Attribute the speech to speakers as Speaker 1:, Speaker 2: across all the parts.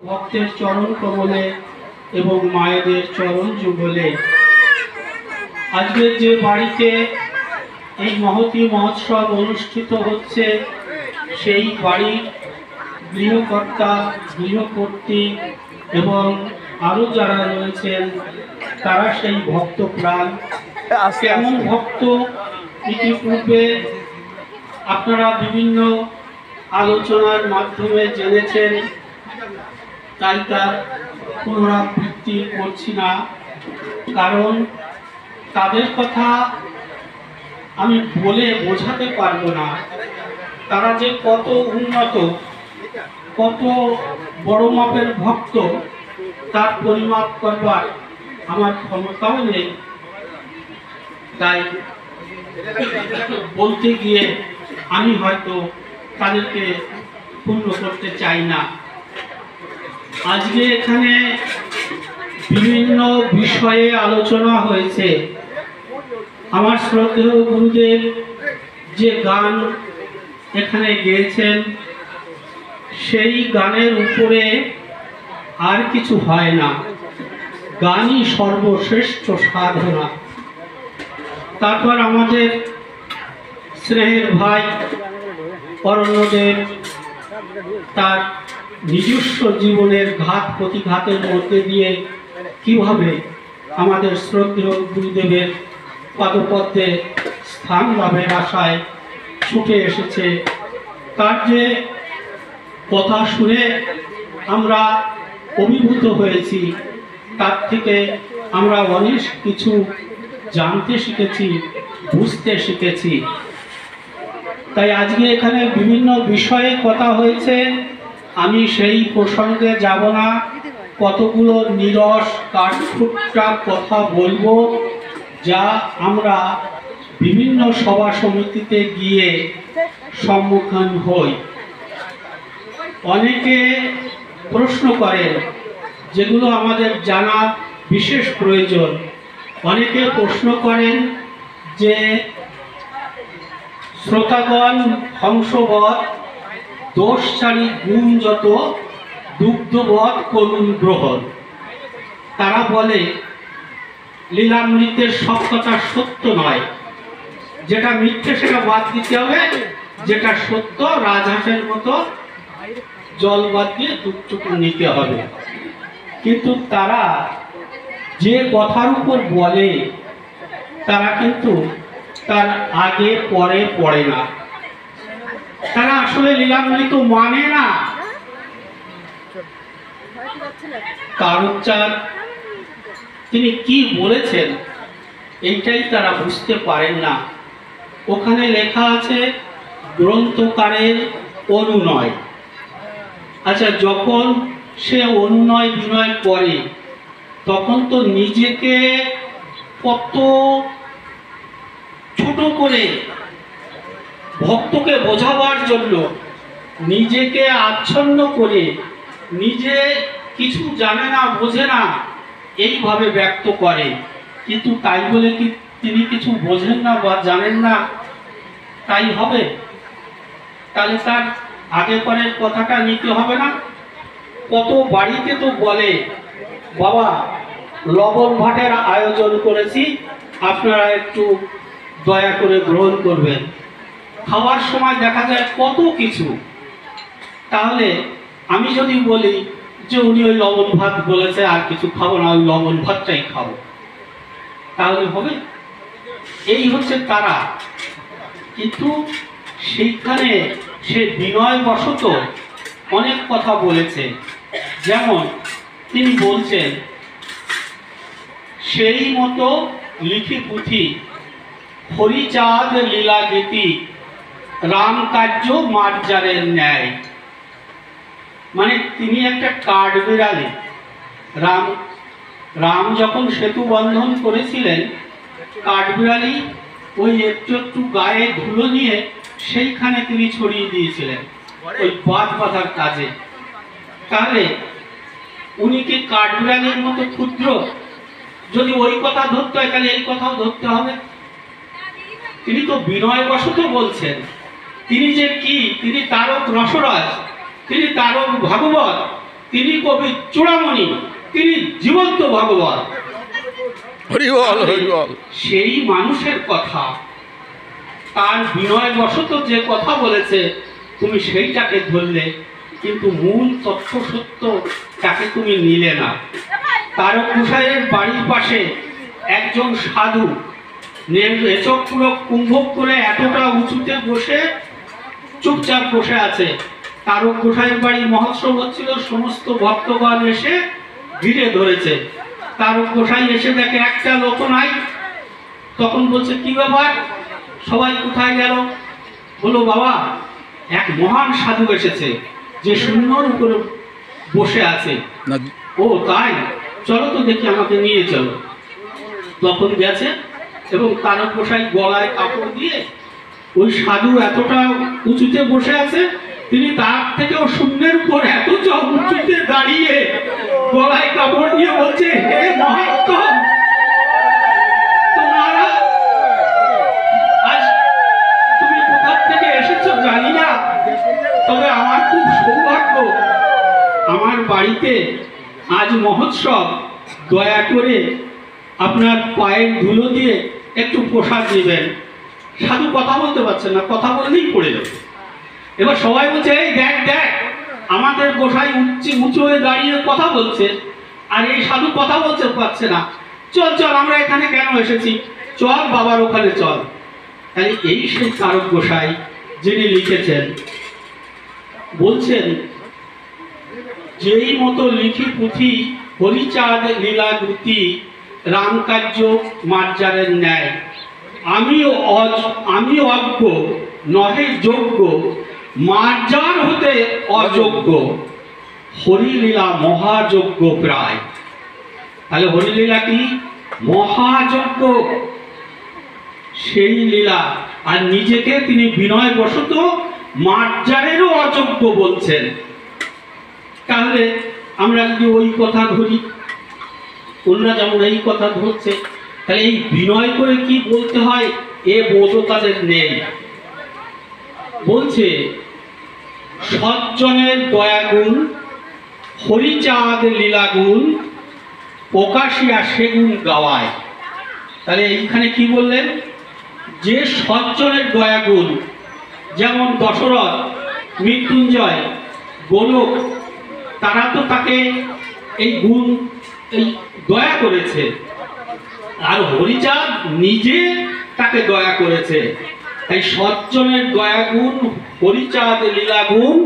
Speaker 1: ভক্তের চরণ কমলে এবং মায়েদের চরণ যুগলে আজকের যে বাড়িতে এই মহতী মহোৎসব অনুষ্ঠিত হচ্ছে সেই বাড়ির গৃহকর্তা গৃহকর্ত্রী এবং আরও যারা রয়েছেন তারা সেই ভক্ত প্রাণ। কেমন ভক্ত ইতিপূর্বে আপনারা বিভিন্ন আলোচনার মাধ্যমে জেনেছেন, তাই তার পুনরাবৃত্তি করছি না, কারণ তাদের কথা আমি বলে বোঝাতে পারবো না। তারা যে কত উন্নত, কত বড় মাপের ভক্ত তার পরিমাপ করবার আমার ক্ষমতাও নেই, তাই বলতে গিয়ে আমি হয়তো তাদেরকে পূর্ণ করতে চাই না। আজকে এখানে বিভিন্ন বিষয়ে আলোচনা হয়েছে। আমার শ্রদ্ধেয় গুরুদেব যে গান এখানে গেয়েছেন সেই গানের উপরে আর কিছু হয় না, গানই সর্বশ্রেষ্ঠ সাধনা। তারপর আমাদের স্নেহের ভাই অরণ্যদেব তার নিজস্ব জীবনের ঘাত প্রতিঘাতের মধ্যে দিয়ে কিভাবে আমাদের শ্রদ্ধেয় গুরুদেবের পাদপদ্মে স্থান লাভের আশায় ছুটে এসেছে, তার যে কথা শুনে আমরা অভিভূত হয়েছি, তার থেকে আমরা অনেক কিছু জানতে শিখেছি, বুঝতে শিখেছি। তাই আজকে এখানে বিভিন্ন বিষয়ে কথা হয়েছে, আমি সেই প্রসঙ্গে যাব না। কতগুলো নিরস কাঠখুট্টা কথা বলবো যা আমরা বিভিন্ন সভা সমিতিতে গিয়ে সম্মুখীন হই। অনেকে প্রশ্ন করেন যেগুলো আমাদের জানা বিশেষ প্রয়োজন। অনেকে প্রশ্ন করেন যে শ্রোতাগণ হংসবৎ দোষচারী গুণ যত দুগ্ধবৎ করুণ গ্রহণ। তারা বলে লীলামৃতের সব কথা সত্য নয়, যেটা মিথ্যে সেটা বাদ দিতে হবে, যেটা সত্য রাজহাঁসের মতো জল বাদ দিয়ে দুধটুকু নিতে হবে। কিন্তু তারা যে কথার উপর বলে তারা কিন্তু তার আগে পরে পড়ে না, তারা আসলে লীলামৃত মানে না। কারুচার তিনি কি বলেছেন এইটাই তারা বুঝতে পারেন না। ওখানে লেখা আছে গ্রন্থকারের অনুনয়। আচ্ছা, যখন সে অনুনয় বিনয় করে তখন তো নিজেকে কত ছোট করে ভক্তকে বোঝাবার জন্য নিজেকে আচ্ছন্ন করে, নিজে কিছু জানে না বোঝে না এইভাবে ব্যক্ত করে। কিন্তু তাই বলে কি তিনি কিছু বোঝেন না বা জানেন না তাই হবে? তাহলে তার আগে পরের কথাটা নিতে হবে না? কত বাড়িতে তো বলে বাবা লবণ ভাটের আয়োজন করেছি, আপনারা একটু দয়া করে গ্রহণ করবেন। খাওয়ার সময় দেখা যায় কত কিছু। তাহলে আমি যদি বলি যে উনি ওই লবণ ভাত বলেছে আর কিছু খাবো না, ওই লবণ ভাতটাই খাবো, তাহলে হবে? এই হচ্ছে তারা। কিন্তু সেইখানে সে বিনয়বশত অনেক কথা বলেছে। যেমন তিনি বলছেন সেই মতো লিখি পুঁথি হরিচাঁদ লীলা গীতি রাম কার্য মার্জারের ন্যায়। মানে তিনি একটা কাঠবিড়ালি। রাম যখন সেতু বন্ধন করেছিলেন, কাঠবিড়ালি ওই একটু একটু গায়ে ধুলো নিয়ে সেইখানে তিনি ছড়িয়ে দিয়েছিলেন ওই বাঁধ বাঁধার কাজে। তাহলে উনি কি কাঠবিড়ালির মতো ক্ষুদ্র? যদি ওই কথা ধরতে হয় তাহলে এই কথাও ধরতে হবে। তিনি তো বিনয়বশত বলছেন। তিনি যে কি, তিনি তারক রসরাজ, তিনি তারক ভাগবত, তিনি কবি চূড়ামণি, তিনি জীবন্ত ভগবান।
Speaker 2: হরি বল, হরি বল।
Speaker 1: সেই মানুষের কথা, তার বিনয়বশত যে কথা বলেছে তুমি সেইটাকে ধরলে, কিন্তু মূল তথ্য সত্য তাকে তুমি নিলে না। তারক গোসাইয়ের বাড়ির পাশে একজন সাধু এসব পুরো কুম্ভক করে এতটা উঁচুতে বসে চুপচাপ বসে আছে। তারক গোসাইয়ের বাড়ি মহোৎসব হচ্ছিল, সমস্ত ভক্তগণ এসে ঘিরে ধরেছে। তারক গোসাই এসে দেখে একটা লোক নাই। তখন বলছে, কি ব্যাপার, সবাই কোথায় গেল? বলো, বাবা, এক মহান সাধু এসেছে যে শূন্যর উপরে বসে আছে। ও তাই, চলো তো দেখি, আমাকে নিয়ে চলো। তখন গেছে এবং তারক গোসাই গলায় কাপড় দিয়ে, ওই সাধু এতটা উঁচুতে বসে আছে, তিনি তার থেকেও শূন্যের উপর এত উঁচুতে দাঁড়িয়ে গলায় কাপড় দিয়ে বলছে, হে মহাত্ম, তোমরা আজ তুমি কোথা থেকে এসেছো জানি না, তবে আমার খুব সৌভাগ্য, আমার বাড়িতে আজ মহোৎসব, দয়া করে আপনার পায়ের ধুলো দিয়ে একটু প্রসাদ দিবেন। সাধু কথা বলতে পারছে না, কথা বললেই পড়ে যাবে। এবার সবাই বলছে, এই দেখ দেখ, আমাদের গোসাই উঁচু হয়ে দাঁড়িয়ে কথা বলছে, আর এই সাধু কথা বলতে পারছে না। চল চল, আমরা এখানে কেন এসেছি, চল বাবার ওখানে চল। তাই এই সেই তারক গোসাই যিনি লিখেছেন, বলছেন, যেই মতো লিখি পুঁথি হরিচাঁদ লীলাগতি, রামকার্য মার্জারের ন্যায়, আমি অজ্ঞ নহে যোগ্য, মার্জার হতে অযোগ্য, হরিলীলা মহাযজ্ঞ প্রায়। তাহলে হরিলীলা কি? মহাযজ্ঞ, সেই লীলা। আর নিজেকে তিনি বিনয়বশত মার্জারেরও অযোগ্য বলছেন। তাহলে আমরা যদি ওই কথা ধরি, অন্যরা যেমন এই কথা ধরছে, তাহলে এই বিনয় করে কি বলতে হয় এ বোধ তাদের নেই। বলছে, সজ্জনের দয়াগুণ, হরিচাঁদ লীলাগুণ, প্রকাশিয়া সেগুন গাওয়ায়। তাহলে এইখানে কি বললেন, যে সজ্জনের দয়াগুণ, যেমন দশরথ, মৃত্যুঞ্জয়, গোলক, তারা তো তাকে এই গুণ, এই দয়া করেছে, আর হরিচাঁদ নিজে তাকে দয়া করেছে। তাই সজ্জনের দয়াগুণ, হরিচাঁদ লীলাগুণ,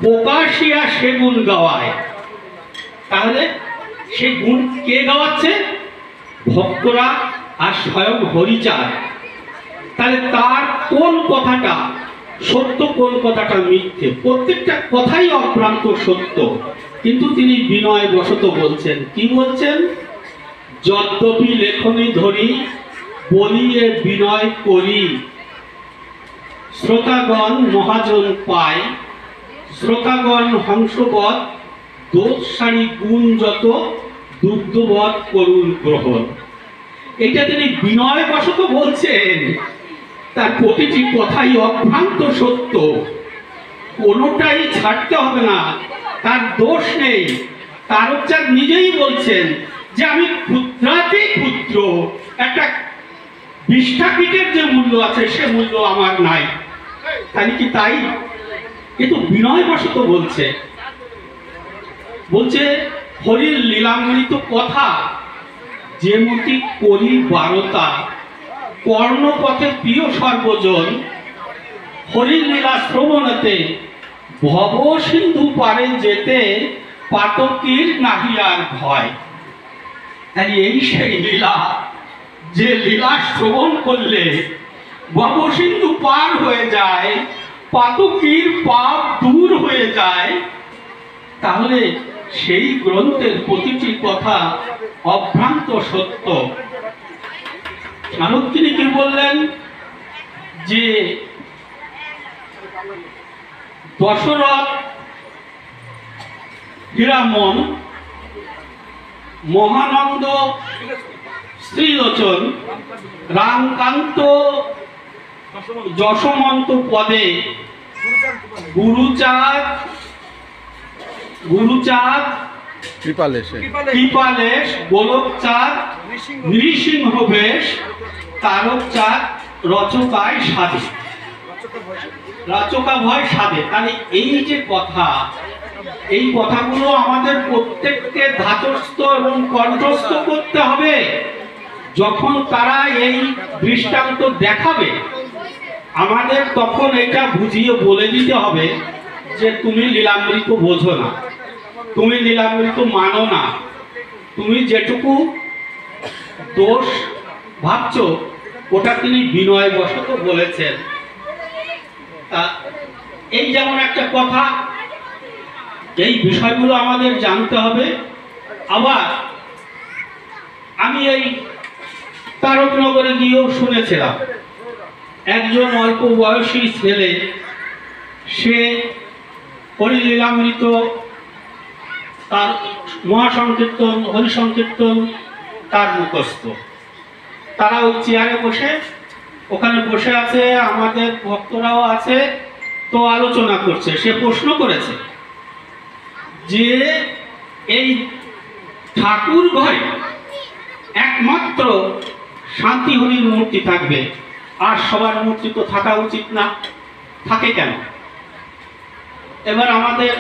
Speaker 1: প্রকাশিয়া সেগুন গাওয়ায়। তাহলে সেই গুণ কে গাওয়াচ্ছে? ভক্তরা আর স্বয়ং হরিচাঁদ। তাহলে তার কোন কথাটা সত্য, কোন কথাটা মিথ্যে? প্রত্যেকটা কথাই অভ্রান্ত সত্য, কিন্তু তিনি বিনয় বশত বলছেন। কি বলছেন? যদ্যপি লেখনি ধরি, বলিয়ে বিনয় করি, শ্রোতাগণ মহাজন পায়, শ্রোতাগণ হংসবৎ, দোষসারি গুণ যত, দুগ্ধবৎ করুণ গ্রহণ। এটা তিনি বিনয় বশত বলছেন, তার প্রতিটি কথাই অভ্রান্ত সত্য, কোনোটাই ছাড়তে হবে না, তার দোষ নেই। তারকচাঁদ নিজেই বলছেন যে আমি ক্ষুদ্রাতি ক্ষুদ্র, একটা বিষ্ঠাপীঠের যে মূল্য আছে সে মূল্য আমার নাই। তাই কি তাই? কিন্তু বিনয় বশত বলছে, বলছে হরির লীলামৃত কথা, যে মতি করি বারতা, কর্ণপথে প্রিয় সর্বজন, হরির লীলা শ্রবণতে, ভব সিন্ধু পারে যেতে, পাতকীর নাহি আর ভয়। তাই এই সেই লীলা, যে লীলা শ্রবণ করলে ভব সিন্ধু পার হয়ে যায়, পাতকীর পাপ দূর হয়ে যায়। তাহলে সেই গ্রন্থের প্রতিটি কথা অভ্রান্ত সত্য। আরো তিনি কি বললেন, যে দশরথ, হীরামন, মহানন্দ, শ্রীলোচন, রামকান্ত, যশমন্ত পদে, গুরুচাঁদ, গুরুচাঁদ,
Speaker 2: কৃপালেশে
Speaker 1: কৃপালেশ, গোলকচাঁদ, নৃসিংহ বেশ, তারকচাঁদ, রচকায় সাধে, রচকা ভয় সাধে। তাহলে এই যে কথা, এই কথাগুলো আমাদের প্রত্যেককে ধাতস্থ এবং কণ্ঠস্থ করতে হবে। যখন তারা এই দৃষ্টান্ত দেখাবে আমাদের তখন এটা বুঝিয়ে বলে দিতে হবে যে তুমি লীলামৃত বোঝো না, তুমি লীলামৃত মানো না, তুমি যেটুকু দোষ ভাবছো ওটা তিনি বিনয় বশত বলেছেন। তা এই যেমন একটা কথা, এই বিষয়গুলো আমাদের জানতে হবে। আবার আমি এই তারকনগরে গিয়েও শুনেছিলাম একজন অল্প বয়সী ছেলে, সে হরিলীলামৃত, তার মহাসংকীর্তন, হরিসংকীর্তন তার মুখস্থ। তারা ওই চেয়ারে বসে, ওখানে বসে আছে, আমাদের ভক্তরাও আছে, তো আলোচনা করছে। সে প্রশ্ন করেছে যে এই ঠাকুর ঘরে একমাত্র শান্তি হরির মূর্তি থাকবে, আর সবার মূর্তি তো থাকা উচিত না, থাকে কেন? এবার আমাদের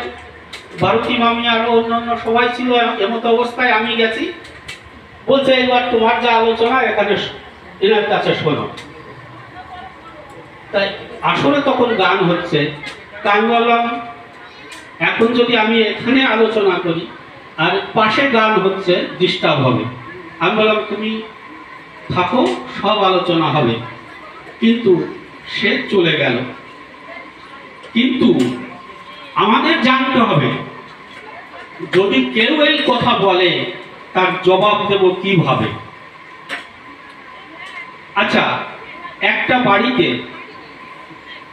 Speaker 1: ভারতী মামি আর অন্যান্য সবাই ছিল এমত অবস্থায়, আমি গেছি, বলছে এবার তোমার যা আলোচনা এখানে এনার কাছে শোনো। তাই আসলে তখন গান হচ্ছে, তা আমি বললাম এখন যদি আমি এখানে আলোচনা করি আর পাশে গান হচ্ছে ডিস্টার্ব হবে। আমি বললাম তুমি থাকো, সব আলোচনা হবে। কিন্তু সে চলে গেল। কিন্তু আমাদের জানতে হবে যদি কেউ এই কথা বলে তার জবাব দেব কিভাবে। আচ্ছা, একটা বাড়িতে